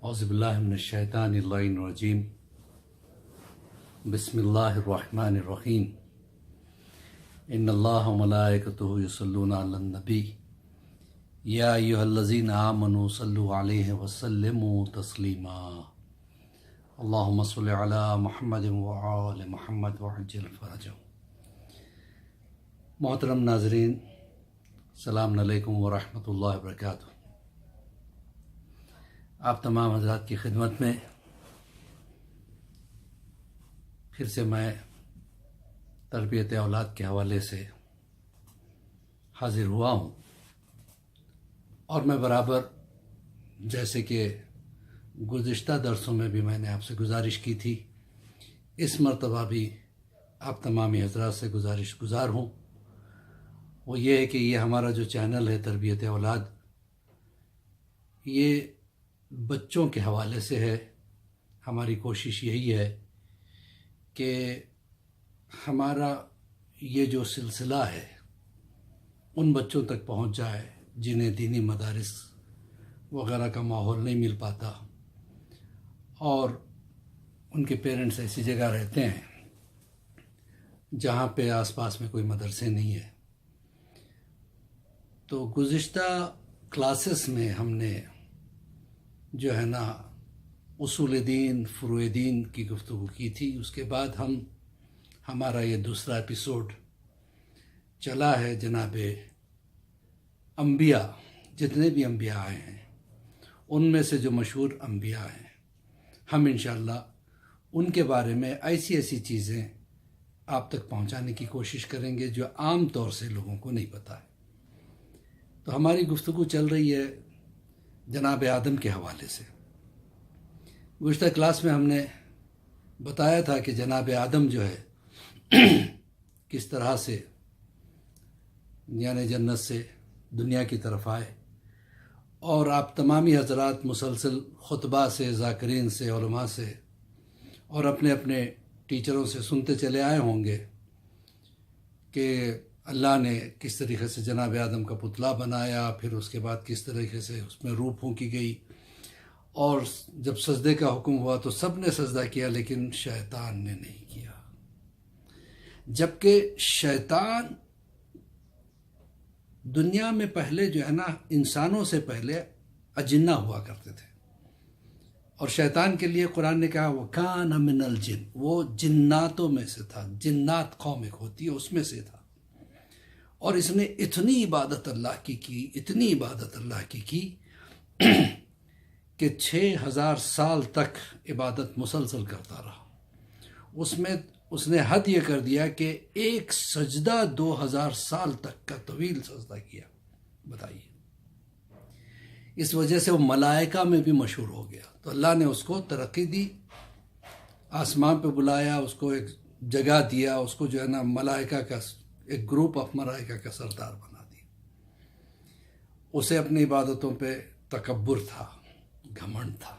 اعوذ باللہ من الشیطان اللعین الرجیم بسم اللہ الرحمن الرحیم ان اللہ وملائکتہ یصلون علی النبی یا ایھا الذین آمنوا صلوا علیہ وسلموا تسلیما اللہم صل علی محمد وآل محمد وعجل فرجہ۔ محترم ناظرین، السلام علیکم ورحمۃ اللہ وبرکاتہ۔ آپ تمام حضرات کی خدمت میں پھر سے میں تربیت اولاد کے حوالے سے حاضر ہوا ہوں، اور میں برابر جیسے کہ گزشتہ درسوں میں بھی میں نے آپ سے گزارش کی تھی، اس مرتبہ بھی آپ تمامی حضرات سے گزارش گزار ہوں۔ وہ یہ ہے کہ یہ ہمارا جو چینل ہے تربیت اولاد، یہ بچوں کے حوالے سے ہے۔ ہماری کوشش یہی ہے کہ ہمارا یہ جو سلسلہ ہے ان بچوں تک پہنچ جائے جنہیں دینی مدارس وغیرہ کا ماحول نہیں مل پاتا، اور ان کے پیرنٹس ایسی جگہ رہتے ہیں جہاں پہ آس پاس میں کوئی مدرسے نہیں ہے۔ تو گزشتہ کلاسز میں ہم نے جو ہے نا اصول دین فروع دین کی گفتگو کی تھی۔ اس کے بعد ہمارا یہ دوسرا ایپیسوڈ چلا ہے جناب انبیاء، جتنے بھی انبیاء آئے ہیں ان میں سے جو مشہور انبیاء ہیں، ہم انشاءاللہ ان کے بارے میں ایسی چیزیں آپ تک پہنچانے کی کوشش کریں گے جو عام طور سے لوگوں کو نہیں پتہ ہے۔ تو ہماری گفتگو چل رہی ہے جناب آدم کے حوالے سے۔ گزشتہ کلاس میں ہم نے بتایا تھا کہ جناب آدم جو ہے کس طرح سے یعنی جنت سے دنیا کی طرف آئے، اور آپ تمامی حضرات مسلسل خطبہ سے، ذاکرین سے، علماء سے اور اپنے اپنے ٹیچروں سے سنتے چلے آئے ہوں گے کہ اللہ نے کس طریقے سے جناب آدم کا پتلا بنایا، پھر اس کے بعد کس طریقے سے اس میں روح پھونکی گئی، اور جب سجدے کا حکم ہوا تو سب نے سجدہ کیا لیکن شیطان نے نہیں کیا، جبکہ شیطان دنیا میں پہلے جو ہے نا انسانوں سے پہلے اجنہ ہوا کرتے تھے، اور شیطان کے لیے قرآن نے کہا وَكَانَ مِنَ الْجِنِّ، وہ جناتوں میں سے تھا، جنات قوم ایک ہوتی ہے اس میں سے تھا، اور اس نے اتنی عبادت اللہ کی اتنی عبادت اللہ کی کہ 6000 سال تک عبادت مسلسل کرتا رہا۔ اس میں اس نے حد یہ کر دیا کہ ایک سجدہ 2000 سال تک کا طویل سجدہ کیا۔ بتائیے، اس وجہ سے وہ ملائکہ میں بھی مشہور ہو گیا۔ تو اللہ نے اس کو ترقی دی، آسمان پہ بلایا، اس کو ایک جگہ دیا، اس کو جو ہے نا ملائکہ کا ایک گروپ آف ملائکہ کا سردار بنا دیا۔ اسے اپنی عبادتوں پہ تکبر تھا، گھمنڈ تھا۔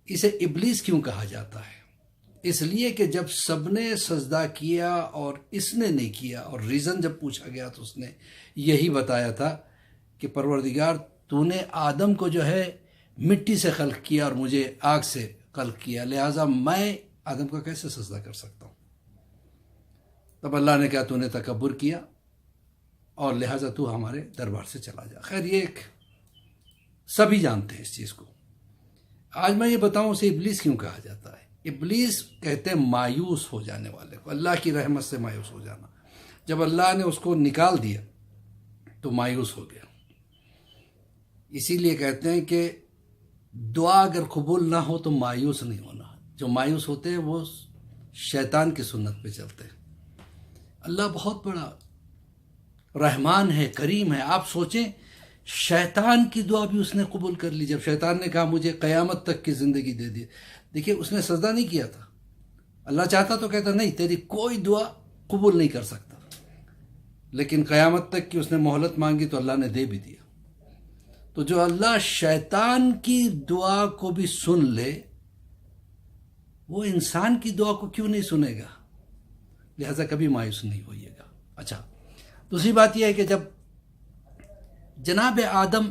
اسے ابلیس کیوں کہا جاتا ہے؟ اس لیے کہ جب سب نے سجدہ کیا اور اس نے نہیں کیا، اور ریزن جب پوچھا گیا تو اس نے یہی بتایا تھا کہ پروردگار تو نے آدم کو جو ہے مٹی سے خلق کیا اور مجھے آگ سے خلق کیا، لہٰذا میں آدم کو کیسے سجدہ کر سکتا ہوں؟ تب اللہ نے کہا تو نے تکبر کیا اور لہٰذا تو ہمارے دربار سے چلا جا۔ خیر، یہ ایک سبھی جانتے ہیں اس چیز کو۔ آج میں یہ بتاؤں اسے ابلیس کیوں کہا جاتا ہے۔ ابلیس کہتے ہیں مایوس ہو جانے والے کو، اللہ کی رحمت سے مایوس ہو جانا۔ جب اللہ نے اس کو نکال دیا تو مایوس ہو گیا۔ اسی لیے کہتے ہیں کہ دعا اگر قبول نہ ہو تو مایوس نہیں ہونا۔ جو مایوس ہوتے ہیں وہ شیطان کی سنت پہ چلتے ہیں۔ اللہ بہت بڑا رحمان ہے، کریم ہے۔ آپ سوچیں، شیطان کی دعا بھی اس نے قبول کر لی۔ جب شیطان نے کہا مجھے قیامت تک کی زندگی دے دی، دیکھیے اس نے سجدہ نہیں کیا تھا۔ اللہ چاہتا تو کہتا نہیں تیری کوئی دعا قبول نہیں کر سکتا، لیکن قیامت تک کی اس نے مہلت مانگی تو اللہ نے دے بھی دیا۔ تو جو اللہ شیطان کی دعا کو بھی سن لے، وہ انسان کی دعا کو کیوں نہیں سنے گا؟ لہذا کبھی مایوس نہیں ہوئیے گا۔ اچھا، دوسری بات یہ ہے کہ جب جناب آدم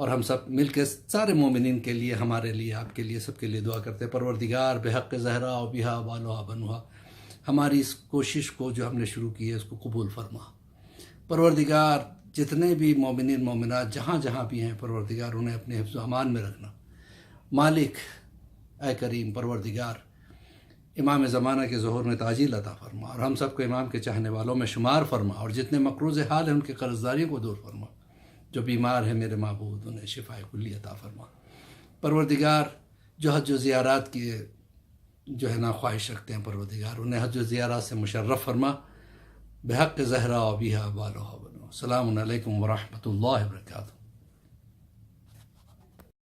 اور ہم سب مل کے سارے مومنین کے لیے، ہمارے لیے، آپ کے لیے، سب کے لیے دعا کرتے ہیں پروردگار بحق زہرا و بہا والوہا بنوہا، ہماری اس کوشش کو جو ہم نے شروع کی ہے اس کو قبول فرما۔ پروردگار جتنے بھی مومنین مومنات جہاں جہاں بھی ہیں پروردگار انہیں اپنے حفظ و امان میں رکھنا۔ مالک اے کریم پروردگار امام زمانہ کے ظہور میں تعجیل عطا فرما، اور ہم سب کو امام کے چاہنے والوں میں شمار فرما، اور جتنے مقروض حال ہیں ان کے قرض داریوں کو دور فرما۔ جو بیمار ہیں میرے معبود انہیں شفاء کلی عطا فرما۔ پروردگار جو حج و زیارات کی جو ہے نا خواہش رکھتے ہیں پروردگار انہیں حج و زیارات سے مشرف فرما، بحق زہرا و بہا والوہا بنو۔ السلام علیکم ورحمۃ اللہ وبرکاتہ۔